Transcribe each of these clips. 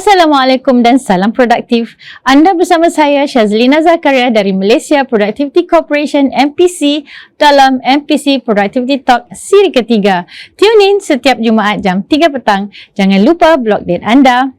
Assalamualaikum dan salam produktif. Anda bersama saya Syazlina Zakaria dari Malaysia Productivity Corporation MPC dalam MPC Productivity Talk siri ketiga. Tune in setiap Jumaat jam 3 petang. Jangan lupa blog date anda.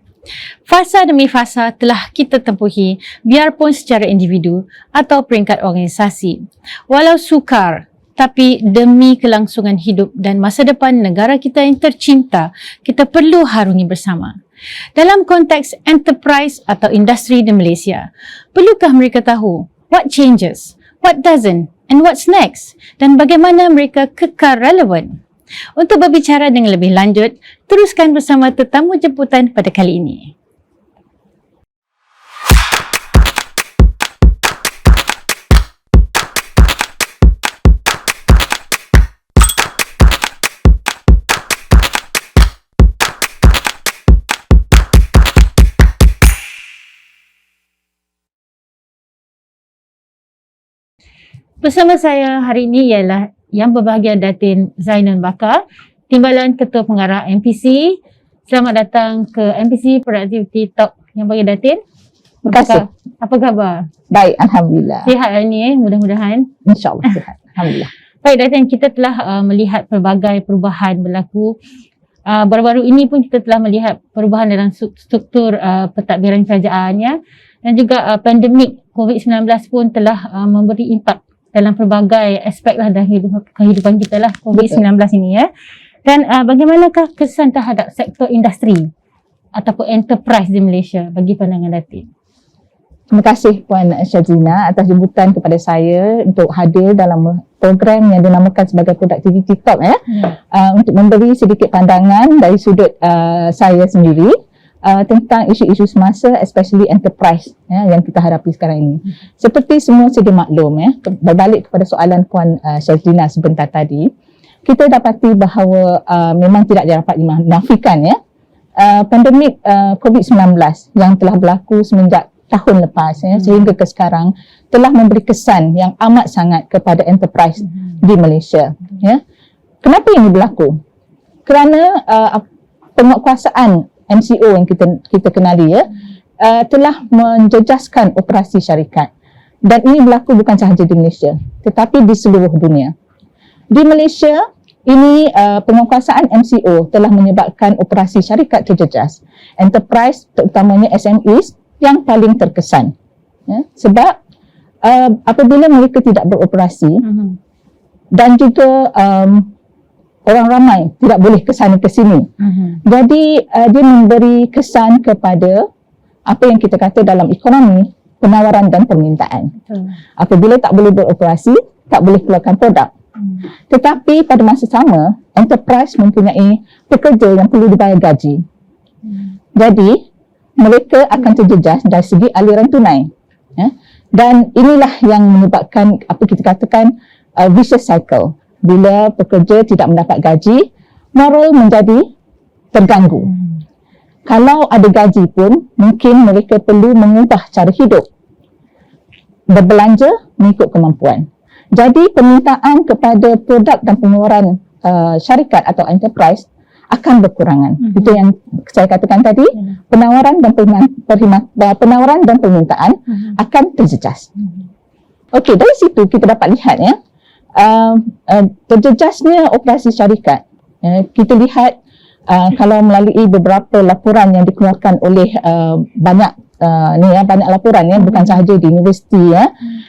Fasa demi fasa telah kita tempuhi biarpun secara individu atau peringkat organisasi. Walau sukar, tapi demi kelangsungan hidup dan masa depan negara kita yang tercinta, kita perlu harungi bersama. Dalam konteks enterprise atau industri di Malaysia, perlukah mereka tahu what changes, what doesn't, and what's next, dan bagaimana mereka kekal relevan? Untuk berbicara dengan lebih lanjut, teruskan bersama tetamu jemputan pada kali ini. Bersama saya hari ini ialah Yang Berbahagia Datin Zainul Bakar, Timbalan Ketua Pengarah MPC. Selamat datang ke MPC Productivity Talk Yang Berbahagia Datin. Terima kasih. Apa khabar? Baik, Alhamdulillah. Sihat hari ini mudah-mudahan. InsyaAllah sihat. Alhamdulillah. Baik Datin, kita telah melihat pelbagai perubahan berlaku. Baru-baru ini pun kita telah melihat perubahan dalam struktur pentadbiran kerajaan ya. Dan juga pandemik COVID-19 pun telah memberi impak dalam pelbagai aspek lah dalam kehidupan kita lah COVID-19 ini ya. Dan bagaimanakah kesan terhadap sektor industri ataupun enterprise di Malaysia bagi pandangan Datin? Terima kasih Puan Syazlina atas jemputan kepada saya untuk hadir dalam program yang dinamakan sebagai Productivity Talk untuk memberi sedikit pandangan dari sudut saya sendiri tentang isu-isu semasa, especially enterprise yang kita hadapi sekarang ini. Seperti semua sedia maklum, berbalik kepada soalan Puan Syazlina sebentar tadi, kita dapati bahawa memang tidak dapat dinafikan pandemik COVID-19 yang telah berlaku semenjak tahun lepas sehingga ke sekarang telah memberi kesan yang amat sangat kepada enterprise di Malaysia. Kenapa ini berlaku? Kerana penguatkuasaan MCO yang kita kenali telah menjejaskan operasi syarikat, dan ini berlaku bukan sahaja di Malaysia tetapi di seluruh dunia. Di Malaysia ini penguatkuasaan MCO telah menyebabkan operasi syarikat terjejas, enterprise terutamanya SMEs yang paling terkesan sebab apabila mereka tidak beroperasi dan juga orang ramai tidak boleh ke sana ke sini. Jadi dia memberi kesan kepada apa yang kita kata dalam ekonomi, penawaran dan permintaan. Apabila tak boleh beroperasi, tak boleh keluarkan produk. Tetapi pada masa sama, enterprise mempunyai pekerja yang perlu dibayar gaji. Jadi mereka akan terjejas dari segi aliran tunai. Dan inilah yang menyebabkan apa kita katakan vicious cycle. Bila pekerja tidak mendapat gaji, moral menjadi terganggu. Kalau ada gaji pun, mungkin mereka perlu mengubah cara hidup, berbelanja mengikut kemampuan. Jadi permintaan kepada produk dan pengeluaran syarikat atau enterprise akan berkurangan. Itu yang saya katakan tadi, penawaran dan permintaan akan terjejas. Okey, dari situ kita dapat lihat terjejasnya operasi syarikat. Kita lihat kalau melalui beberapa laporan yang dikeluarkan oleh banyak laporan bukan sahaja di universiti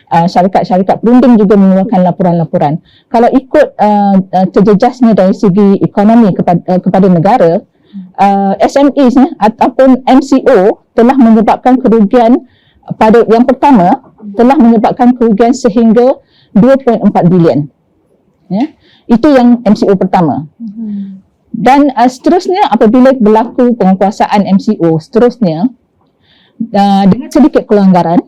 syarikat-syarikat perunding juga mengeluarkan laporan-laporan. Kalau ikut terjejasnya dari segi ekonomi kepada negara, SMEs ataupun MCO telah menyebabkan kerugian pada yang pertama telah menyebabkan kerugian sehingga 2.4 bilion. Itu yang MCO pertama. Dan seterusnya apabila berlaku penguatkuasaan MCO seterusnya dengan sedikit kelonggaran,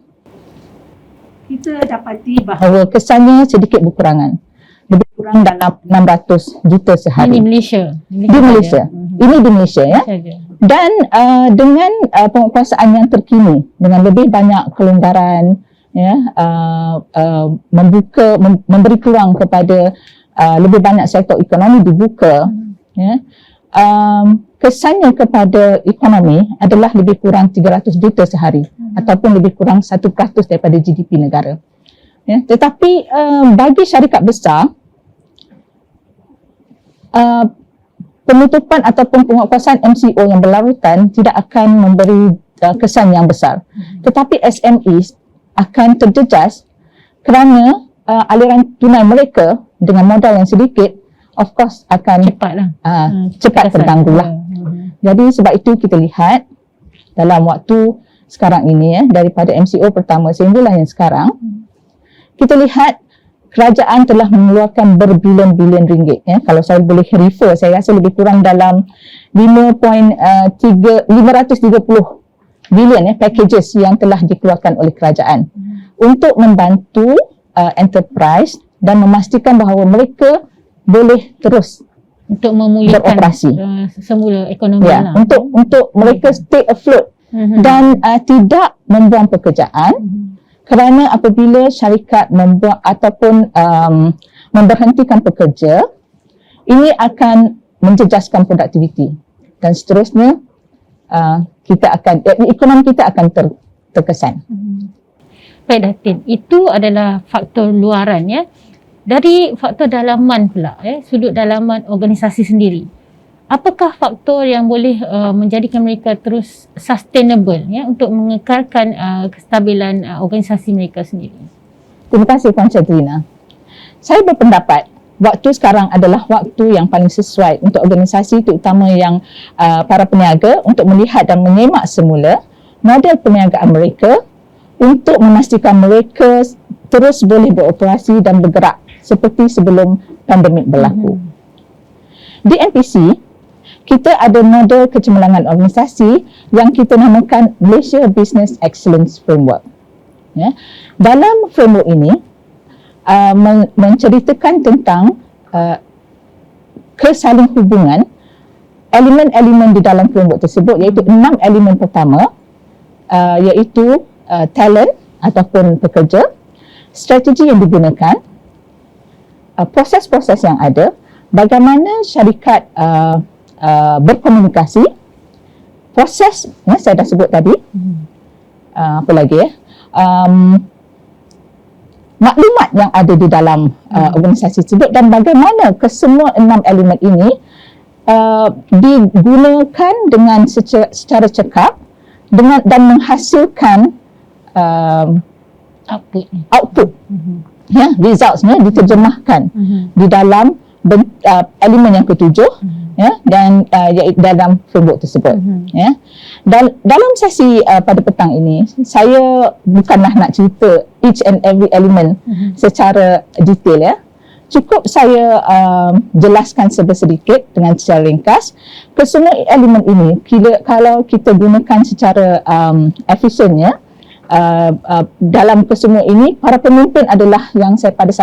kita dapati bahawa kesannya sedikit berkurangan. Lebih kurang dalam 600 juta sehari. Ini Malaysia. Di Malaysia. Ini di Malaysia Dan dengan penguatkuasaan yang terkini, dengan lebih banyak kelonggaran, memberi peluang kepada lebih banyak sektor ekonomi dibuka, kesannya kepada ekonomi adalah lebih kurang 300 juta sehari ataupun lebih kurang 1% daripada GDP negara. Ya, tetapi bagi syarikat besar, penutupan ataupun penguatkuasaan MCO yang berlarutan tidak akan memberi kesan yang besar. Tetapi SMEs akan terjejas kerana aliran tunai mereka dengan modal yang sedikit, of course akan cepat terganggu lah. Jadi sebab itu kita lihat dalam waktu sekarang ini daripada MCO pertama sehinggalah yang sekarang, kita lihat kerajaan telah mengeluarkan berbilion-bilion ringgit. Kalau saya boleh refer, saya rasa lebih kurang dalam 530 bilion packages yang telah dikeluarkan oleh kerajaan untuk membantu enterprise dan memastikan bahawa mereka boleh terus untuk memulihkan beroperasi semula ekonomi lah. Untuk mereka stay afloat dan tidak membuang pekerjaan. Kerana apabila syarikat membuat ataupun memberhentikan pekerja, ini akan menjejaskan produktiviti dan seterusnya ekonomi kita akan terkesan. Baik Datin, itu adalah faktor luaran ya. Dari faktor dalaman pula, sudut dalaman organisasi sendiri. Apakah faktor yang boleh menjadikan mereka terus sustainable ya untuk mengekalkan kestabilan organisasi mereka sendiri? Terima kasih Puan Syazlina. Saya berpendapat waktu sekarang adalah waktu yang paling sesuai untuk organisasi terutama yang para peniaga untuk melihat dan menyemak semula model perniagaan mereka untuk memastikan mereka terus boleh beroperasi dan bergerak seperti sebelum pandemik berlaku. Di MPC, kita ada model kecemerlangan organisasi yang kita namakan Malaysia Business Excellence Framework. Ya. Dalam framework ini menceritakan tentang kesaling hubungan elemen-elemen di dalam framework tersebut, iaitu 6 elemen pertama, iaitu talent ataupun pekerja, strategi yang digunakan, proses-proses yang ada, bagaimana syarikat berkomunikasi, proses saya dah sebut tadi, apa lagi maklumat yang ada di dalam organisasi tersebut dan bagaimana kesemua 6 elemen ini digunakan dengan secara cekap dan menghasilkan output results diterjemahkan di dalam elemen yang ketujuh dan iaitu dalam framework tersebut. Dalam sesi pada petang ini, saya bukanlah nak cerita each and every element secara detail cukup saya jelaskan sedikit dengan secara ringkas. Kesemua elemen ini kalau kita gunakan secara efisiennya, dalam kesemua ini para pemimpin adalah yang pada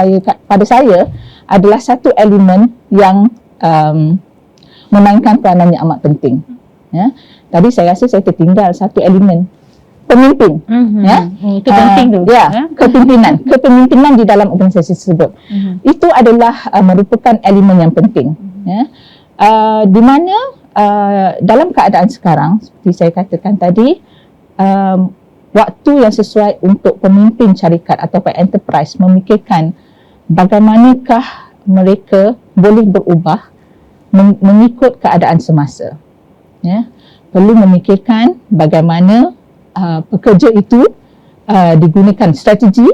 saya adalah satu elemen yang memainkan peranan yang amat penting. Tadi saya rasa saya tertinggal satu elemen, pemimpin. Itu penting tu. Kepemimpinan di dalam organisasi tersebut. Itu adalah merupakan elemen yang penting. Di mana dalam keadaan sekarang, seperti saya katakan tadi, waktu yang sesuai untuk pemimpin syarikat atau enterprise memikirkan bagaimanakah mereka boleh berubah mengikut keadaan semasa. Perlu memikirkan bagaimana pekerja itu digunakan strategi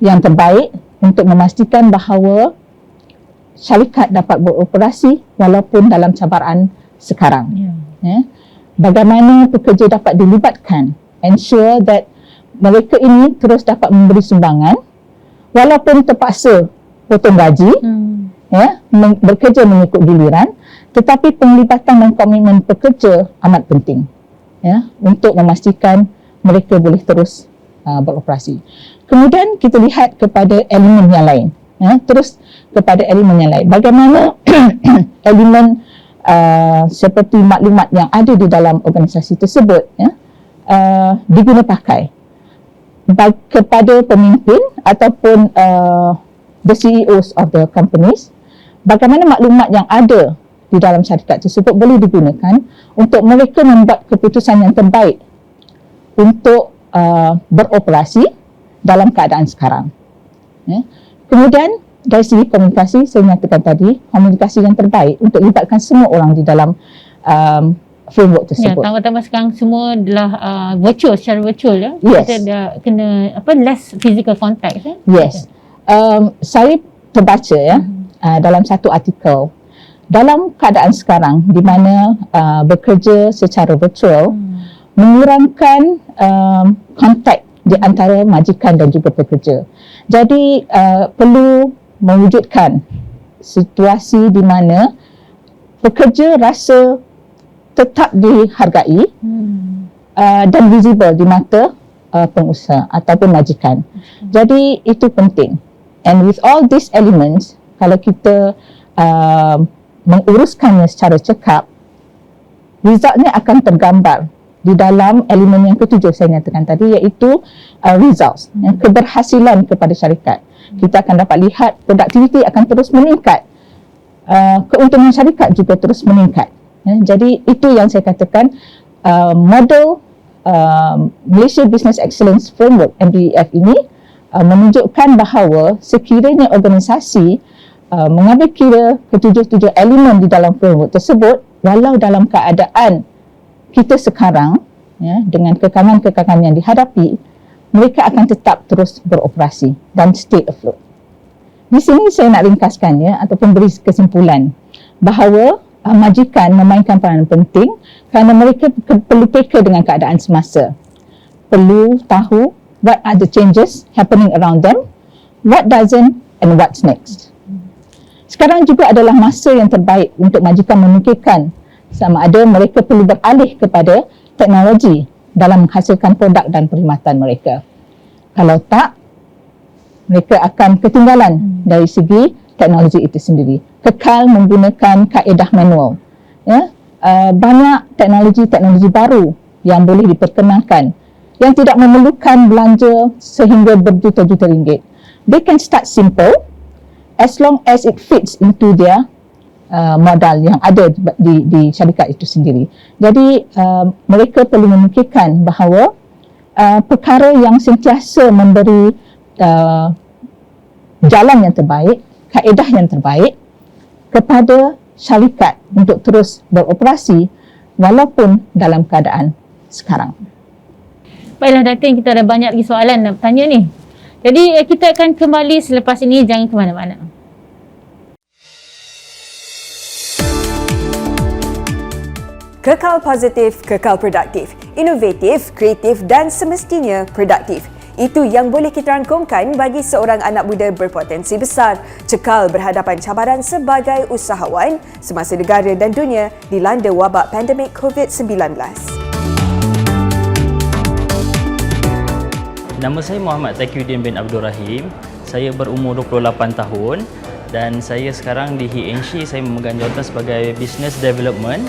yang terbaik untuk memastikan bahawa syarikat dapat beroperasi walaupun dalam cabaran sekarang. Bagaimana pekerja dapat dilibatkan, ensure that mereka ini terus dapat memberi sumbangan walaupun terpaksa potong gaji, bekerja mengikut giliran, tetapi penglibatan dan komitmen pekerja amat penting untuk memastikan mereka boleh terus beroperasi. Kemudian kita lihat kepada elemen yang lain, bagaimana elemen seperti maklumat yang ada di dalam organisasi tersebut diguna pakai kepada pemimpin ataupun the CEOs of the companies, bagaimana maklumat yang ada di dalam syarikat tersebut boleh digunakan untuk mereka membuat keputusan yang terbaik untuk beroperasi dalam keadaan sekarang. Kemudian dari segi komunikasi, saya nyatakan tadi, komunikasi yang terbaik untuk libatkan semua orang di dalam framework tersebut. Tambah-tambah sekarang semua adalah virtual, secara virtual ya. Yes. Kita dah kena less physical contact ya. Yes. Saya terbaca dalam satu artikel, dalam keadaan sekarang di mana bekerja secara virtual mengurangkan kontak di antara majikan dan juga pekerja. Jadi perlu mewujudkan situasi di mana pekerja rasa tetap dihargai dan visible di mata pengusaha ataupun majikan. Jadi itu penting. And with all these elements, kalau kita menguruskannya secara cekap, resultnya akan tergambar di dalam elemen yang ketujuh saya nyatakan tadi, iaitu results, keberhasilan kepada syarikat. Kita akan dapat lihat produktiviti akan terus meningkat, keuntungan syarikat juga terus meningkat. Jadi itu yang saya katakan, model Malaysia Business Excellence Framework MBEF ini menunjukkan bahawa sekiranya organisasi mengambil kira ketujuh-tujuh elemen di dalam framework tersebut, walau dalam keadaan kita sekarang dengan kekangan-kekangan yang dihadapi, mereka akan tetap terus beroperasi dan stay afloat. Di sini saya nak ringkaskannya ataupun beri kesimpulan bahawa majikan memainkan peranan penting kerana mereka perlu peka dengan keadaan semasa. Perlu tahu what are the changes happening around them, what doesn't and what's next. Sekarang juga adalah masa yang terbaik untuk majikan memikirkan sama ada mereka perlu beralih kepada teknologi dalam menghasilkan produk dan perkhidmatan mereka. Kalau tak, mereka akan ketinggalan dari segi teknologi itu sendiri. Kekal menggunakan kaedah manual. Banyak teknologi-teknologi baru yang boleh diperkenalkan yang tidak memerlukan belanja sehingga berjuta-juta ringgit. They can start simple as long as it fits into their modal yang ada di syarikat itu sendiri. Jadi mereka perlu memikirkan bahawa perkara yang sentiasa memberi jalan yang terbaik, kaedah yang terbaik kepada syarikat untuk terus beroperasi walaupun dalam keadaan sekarang. Baiklah Datin, kita ada banyak lagi soalan nak bertanya ni. Jadi kita akan kembali selepas ini, jangan ke mana-mana. Kekal positif, kekal produktif, inovatif, kreatif dan semestinya produktif. Itu yang boleh kita rangkumkan bagi seorang anak muda berpotensi besar, cekal berhadapan cabaran sebagai usahawan semasa negara dan dunia dilanda wabak pandemik COVID-19. Nama saya Muhammad Taqiyuddin bin Abdul Rahim. Saya berumur 28 tahun dan saya sekarang di HNC saya memegang jawatan sebagai Business Development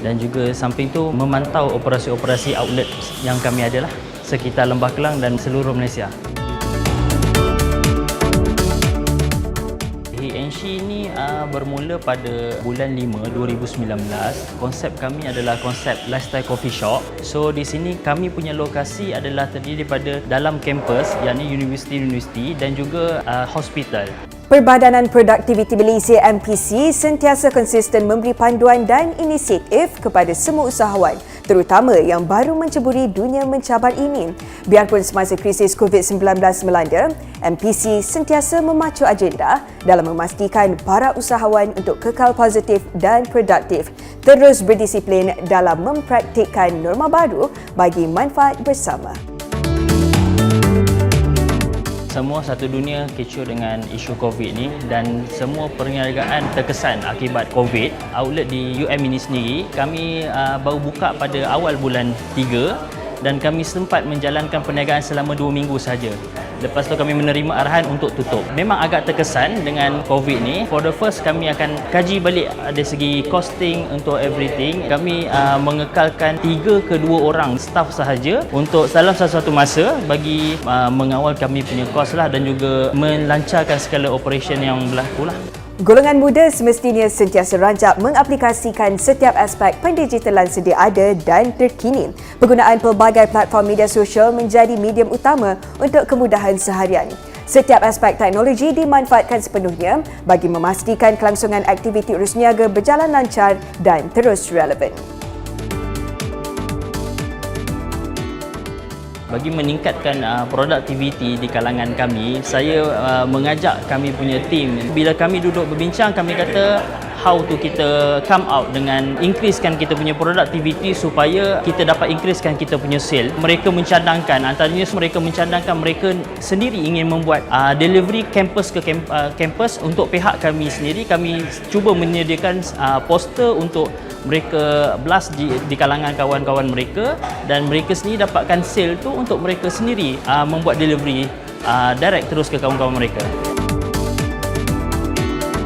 dan juga samping tu memantau operasi-operasi outlet yang kami ada lah sekitar Lembah Kelang dan seluruh Malaysia. HNC ni bermula pada bulan 5 2019. Konsep kami adalah konsep lifestyle coffee shop. So di sini kami punya lokasi adalah terdiri daripada dalam kampus, yakni universiti-universiti dan juga hospital. Perbadanan Produktiviti Malaysia MPC sentiasa konsisten memberi panduan dan inisiatif kepada semua usahawan, terutama yang baru menceburi dunia mencabar ini. Biarpun semasa krisis COVID-19 melanda, MPC sentiasa memacu agenda dalam memastikan para usahawan untuk kekal positif dan produktif, terus berdisiplin dalam mempraktikkan norma baru bagi manfaat bersama. Semua satu dunia kecoh dengan isu COVID ni dan semua perniagaan terkesan akibat COVID. Outlet di UM ini sendiri kami baru buka pada awal bulan 3 dan kami sempat menjalankan perniagaan selama 2 minggu sahaja. Lepas tu kami menerima arahan untuk tutup. Memang agak terkesan dengan COVID ni. For the first, kami akan kaji balik dari segi costing untuk everything. Kami mengekalkan 3 ke 2 orang staff sahaja untuk dalam satu masa bagi mengawal kami punya kos lah dan juga melancarkan segala operation yang berlaku lah. Golongan muda semestinya sentiasa rancak mengaplikasikan setiap aspek pendigitalan sedia ada dan terkini. Penggunaan pelbagai platform media sosial menjadi medium utama untuk kemudahan seharian. Setiap aspek teknologi dimanfaatkan sepenuhnya bagi memastikan kelangsungan aktiviti urus niaga berjalan lancar dan terus relevan. Bagi meningkatkan produktiviti di kalangan kami, saya mengajak kami punya tim. Bila kami duduk berbincang, kami kata how to kita come out dengan increasekan kita punya productivity supaya kita dapat increasekan kita punya sale. Mereka mencadangkan, antaranya mereka mencadangkan mereka sendiri ingin membuat delivery campus ke campus untuk pihak kami sendiri. Kami cuba menyediakan poster untuk mereka blast di kalangan kawan-kawan mereka dan mereka sendiri dapatkan sale tu untuk mereka sendiri membuat delivery direct terus ke kawan-kawan mereka.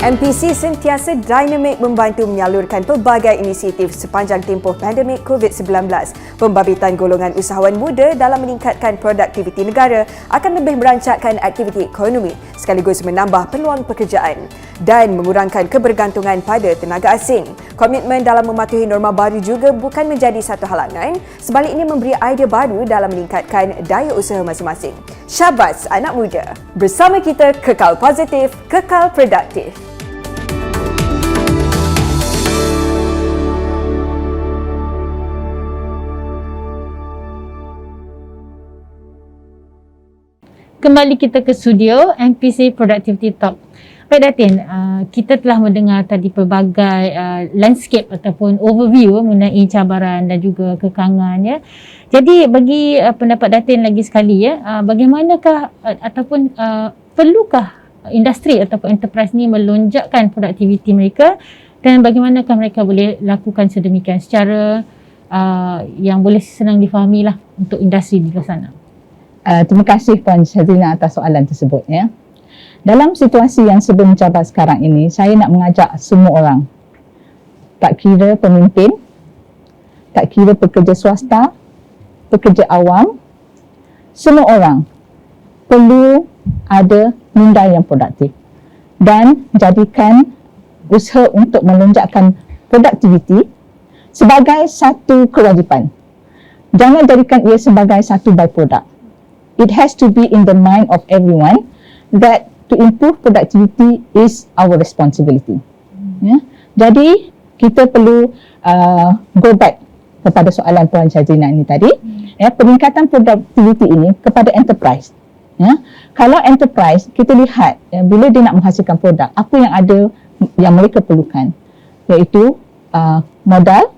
MPC sentiasa dinamik membantu menyalurkan pelbagai inisiatif sepanjang tempoh pandemik COVID-19. Pembabit,an golongan usahawan muda dalam meningkatkan produktiviti negara akan lebih merancakkan aktiviti ekonomi sekaligus menambah peluang pekerjaan dan mengurangkan kebergantungan pada tenaga asing. Komitmen dalam mematuhi norma baru juga bukan menjadi satu halangan, sebaliknya memberi idea baru dalam meningkatkan daya usaha masing-masing. Syabas anak muda, bersama kita kekal positif, kekal produktif. Kembali kita ke studio MPC Productivity Talk. Baik Datin, kita telah mendengar tadi pelbagai landscape ataupun overview mengenai cabaran dan juga kekangan ya. Jadi bagi pendapat Datin lagi sekali ya, bagaimanakah ataupun perlukah industri ataupun enterprise ni melonjakkan produktiviti mereka dan bagaimanakah mereka boleh lakukan sedemikian secara yang boleh senang difahami lah untuk industri di luar sana. Terima kasih Puan Syazlina atas soalan tersebut ya. Dalam situasi yang serba mencabar sekarang ini, saya nak mengajak semua orang, tak kira pemimpin, tak kira pekerja swasta, pekerja awam, semua orang perlu ada minda yang produktif dan jadikan usaha untuk melonjakkan produktiviti sebagai satu kewajipan. Jangan jadikan ia sebagai satu byproduct. It has to be in the mind of everyone that to improve productivity is our responsibility. Ya. Jadi kita perlu go back kepada soalan Puan Syazlina ini tadi. Ya, peningkatan productivity ini kepada enterprise. Ya. Kalau enterprise kita lihat bila dia nak menghasilkan produk, apa yang ada yang mereka perlukan, iaitu modal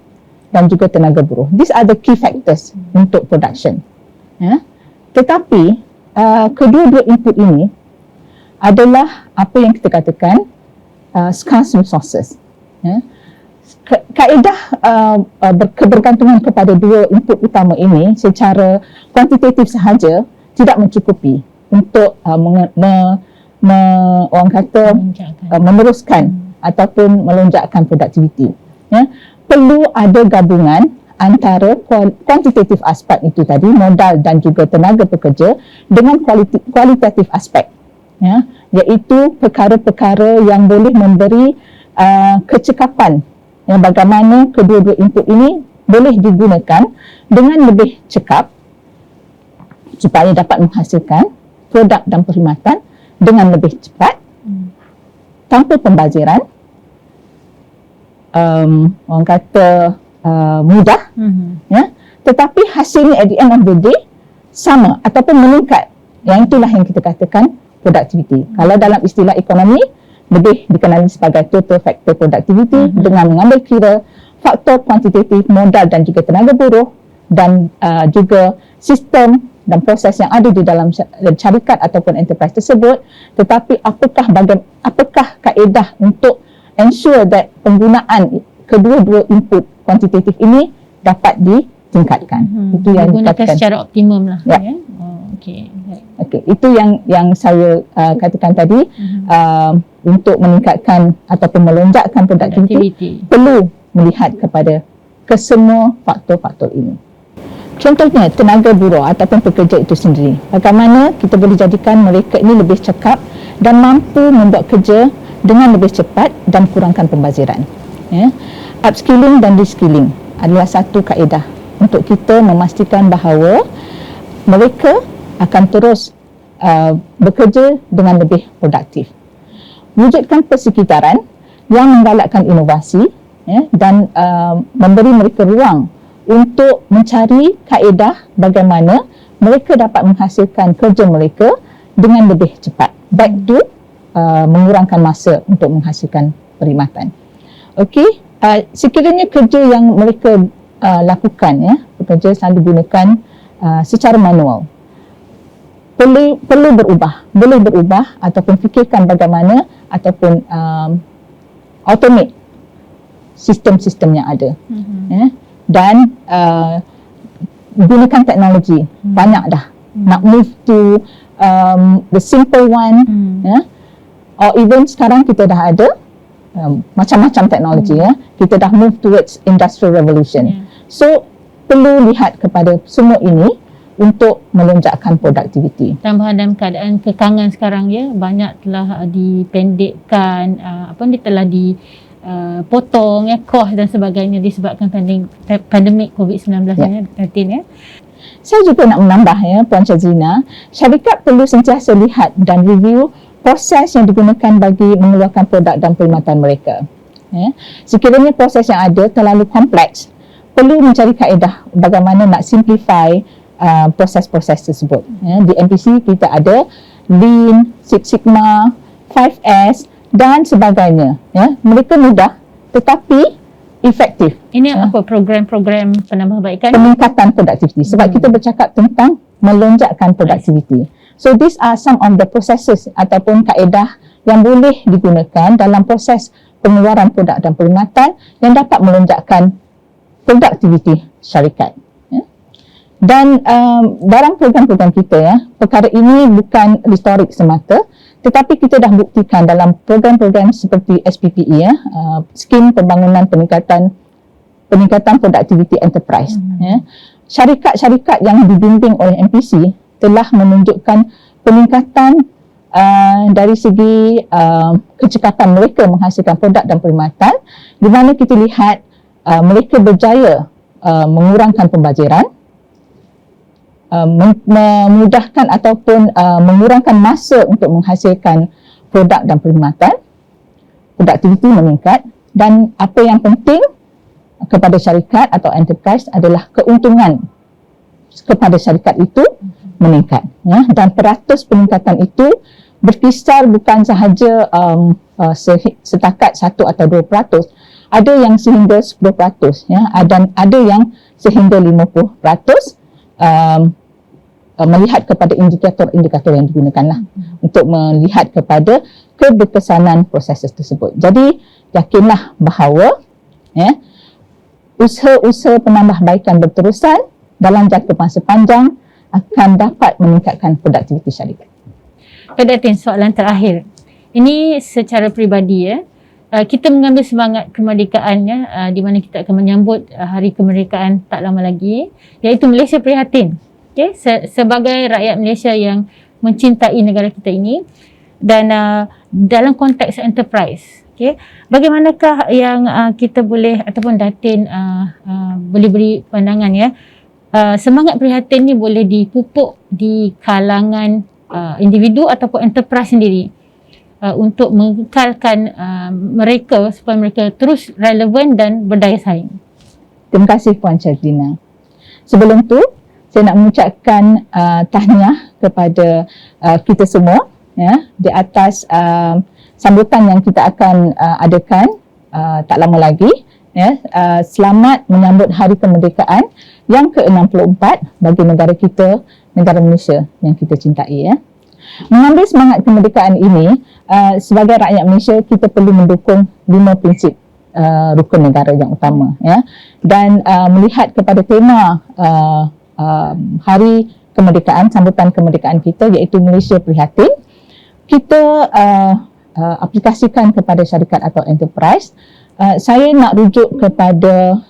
dan juga tenaga buruh. These are the key factors untuk production. Ya. Tetapi kedua-dua input ini adalah apa yang kita katakan scarce resources. Ya. Kaedah kebergantungan kepada dua input utama ini secara kuantitatif sahaja tidak mencukupi untuk orang kata meneruskan ataupun melonjakkan produktiviti. Ya. Perlu ada gabungan antara kuantitatif aspek itu tadi, modal dan juga tenaga pekerja, dengan kualitatif aspek, ya, iaitu perkara-perkara yang boleh memberi kecekapan, ya, bagaimana kedua-dua input ini boleh digunakan dengan lebih cekap supaya dapat menghasilkan produk dan perkhidmatan dengan lebih cepat, tanpa pembaziran, orang kata mudah, ya, tetapi hasilnya at the end of the day sama ataupun meningkat. Yang itulah yang kita katakan productivity. Kalau dalam istilah ekonomi lebih dikenali sebagai total factor productivity, dengan mengambil kira faktor kuantitatif, modal dan juga tenaga buruh dan juga sistem dan proses yang ada di dalam syarikat ataupun enterprise tersebut. Tetapi apakah kaedah untuk ensure that penggunaan kedua-dua input kuantitatif ini dapat ditingkatkan. Itu yang digunakan secara optimum lah. Ya. Ya? Okey. Itu yang saya katakan tadi. Untuk meningkatkan ataupun melonjakkan produktiviti perlu melihat kepada kesemua faktor-faktor ini. Contohnya tenaga buruh ataupun pekerja itu sendiri. Bagaimana kita boleh jadikan mereka ini lebih cekap dan mampu membuat kerja dengan lebih cepat dan kurangkan pembaziran. Ya. Upskilling dan reskilling adalah satu kaedah untuk kita memastikan bahawa mereka akan terus bekerja dengan lebih produktif. Wujudkan persekitaran yang menggalakkan inovasi, ya, dan memberi mereka ruang untuk mencari kaedah bagaimana mereka dapat menghasilkan kerja mereka dengan lebih cepat. Baik itu mengurangkan masa untuk menghasilkan perkhidmatan. Okey, sekiranya kerja yang mereka lakukan, ya, pekerja selalu gunakan secara manual, perlu berubah, boleh berubah ataupun fikirkan bagaimana ataupun automate sistem-sistem yang ada. Ya, dan gunakan teknologi. Banyak dah nak move to the simple one, ya, or even sekarang kita dah ada macam-macam teknologi, ya, kita dah move towards industrial revolution. So perlu lihat kepada semua ini untuk melonjakkan produktiviti. Tambahan dalam keadaan kekangan sekarang, ya, banyak telah dipendekkan, dia telah dipotong, ya, kos dan sebagainya disebabkan pandemik COVID-19, ya. Ya. Saya juga nak menambah, ya, Puan Syazlina, syarikat perlu sentiasa lihat dan review proses yang digunakan bagi mengeluarkan produk dan perkhidmatan mereka. Ya. Sekiranya proses yang ada terlalu kompleks, perlu mencari kaedah bagaimana nak simplify proses-proses tersebut. Ya, di MPC kita ada Lean, Six Sigma, 5S dan sebagainya. Ya, mereka mudah tetapi efektif. Ini apa program-program penambahbaikan? Peningkatan produktiviti. Sebab kita bercakap tentang melonjakkan produktiviti. So these are some of the processes ataupun kaedah yang boleh digunakan dalam proses pengeluaran produk dan perkhidmatan yang dapat melonjakkan produktiviti syarikat. Dan dalam program-program kita, ya, perkara ini bukan historik semata, tetapi kita dah buktikan dalam program-program seperti SPPE, ya, skim pembangunan peningkatan produktiviti enterprise. Ya. Syarikat-syarikat yang dibimbing oleh MPC telah menunjukkan peningkatan dari segi kecekapan mereka menghasilkan produk dan perkhidmatan, di mana kita lihat mereka berjaya mengurangkan pembaziran, memudahkan ataupun mengurangkan masa untuk menghasilkan produk dan perkhidmatan, produktiviti meningkat, dan apa yang penting kepada syarikat atau enterprise adalah keuntungan kepada syarikat itu meningkat. Ya, dan peratus peningkatan itu berkisar bukan sahaja setakat 1 atau 2%, ada yang sehingga 10%, ya, dan ada yang sehingga 50%, melihat kepada indikator-indikator yang digunakanlah untuk melihat kepada keberkesanan proses tersebut. Jadi yakinlah bahawa, ya, usaha-usaha penambahbaikan berterusan dalam jangka masa panjang akan dapat meningkatkan produktiviti syarikat. Pak Datin, soalan terakhir. Ini secara peribadi, ya. Kita mengambil semangat kemerdekaannya, di mana kita akan menyambut hari kemerdekaan tak lama lagi, iaitu Malaysia Prihatin. Okay? Sebagai rakyat Malaysia yang mencintai negara kita ini, dan dalam konteks enterprise, okay, bagaimanakah yang kita boleh ataupun Datin boleh beri pandangan, ya, semangat prihatin ni boleh dipupuk di kalangan individu ataupun enterprise sendiri untuk mengekalkan mereka supaya mereka terus relevan dan berdaya saing. Terima kasih Puan Syazlina. Sebelum tu, saya nak mengucapkan tahniah kepada kita semua, ya, di atas sambutan yang kita akan adakan tak lama lagi, ya. Selamat menyambut Hari Kemerdekaan yang ke-64 bagi negara kita, negara Malaysia yang kita cintai, ya. Mengambil semangat kemerdekaan ini, sebagai rakyat Malaysia kita perlu mendukung 5 prinsip rukun negara yang utama, ya. Dan melihat kepada tema Hari Kemerdekaan, sambutan kemerdekaan kita, iaitu Malaysia Prihatin, kita aplikasikan kepada syarikat atau enterprise. Saya nak rujuk kepada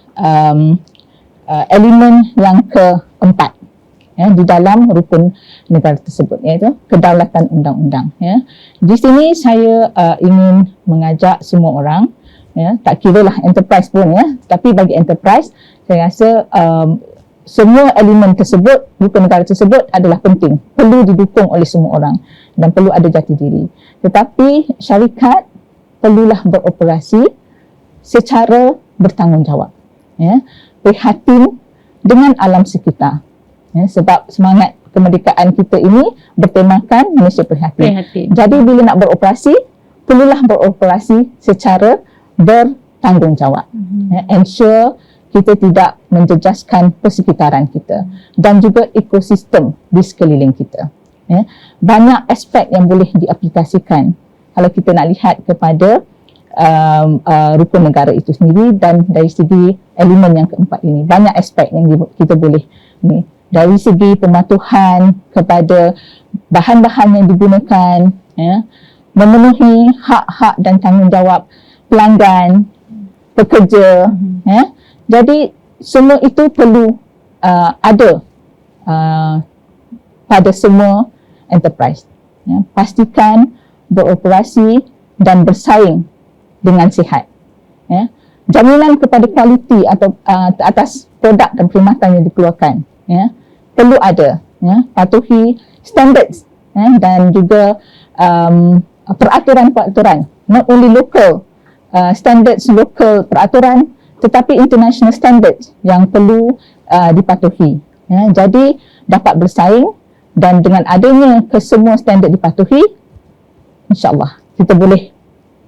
elemen yang keempat, di dalam rukun negara tersebut, iaitu kedaulatan undang-undang. Di sini saya ingin mengajak semua orang, tak kira lah enterprise pun, tapi bagi enterprise saya rasa semua elemen tersebut, rukun negara tersebut adalah penting, perlu didukung oleh semua orang dan perlu ada jati diri. Tetapi syarikat perlulah beroperasi secara bertanggungjawab, prihatin dengan alam sekitar, sebab semangat kemerdekaan kita ini bertemakan Malaysia prihatin. Jadi bila nak beroperasi, perlulah beroperasi secara bertanggungjawab, ensure kita tidak menjejaskan persekitaran kita dan juga ekosistem di sekeliling kita. Banyak aspek yang boleh diaplikasikan kalau kita nak lihat kepada rukun negara itu sendiri, dan dari segi elemen yang keempat ini banyak aspek yang kita boleh ni, dari segi pematuhan kepada bahan-bahan yang digunakan, memenuhi hak-hak dan tanggungjawab pelanggan, pekerja. Jadi semua itu perlu ada pada semua enterprise. Pastikan beroperasi dan bersaing dengan sihat. Jaminan kepada kualiti atau atas produk dan perkhidmatan yang dikeluarkan, perlu ada. Patuhi standards dan juga peraturan-peraturan, not only local standards, local peraturan, tetapi international standards yang perlu dipatuhi. Jadi dapat bersaing, dan dengan adanya kesemua standard dipatuhi, insya-Allah kita boleh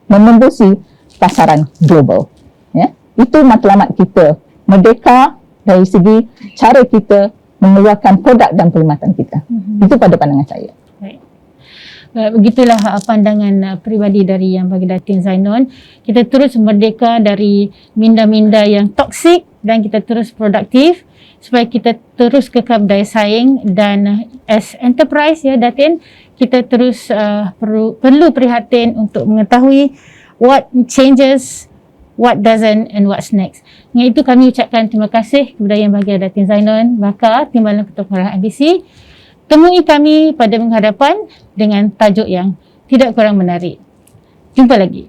menembusi pasaran global. Itu matlamat kita merdeka dari segi cara kita mengeluarkan produk dan perkhidmatan kita. Itu pada pandangan saya. Begitulah pandangan peribadi dari Yang Baginda Datin Zainon. Kita terus merdeka dari minda-minda yang toksik dan kita terus produktif supaya kita terus kekal daya saing, dan as enterprise Datin, kita terus perlu prihatin untuk mengetahui what changes, what doesn't and what's next. Dengan itu kami ucapkan terima kasih kepada Yang Baginda Datin Zainon Bakar, Timbalan Ketua Pengarah MBC. Temui kami pada minggu hadapan dengan tajuk yang tidak kurang menarik. Jumpa lagi.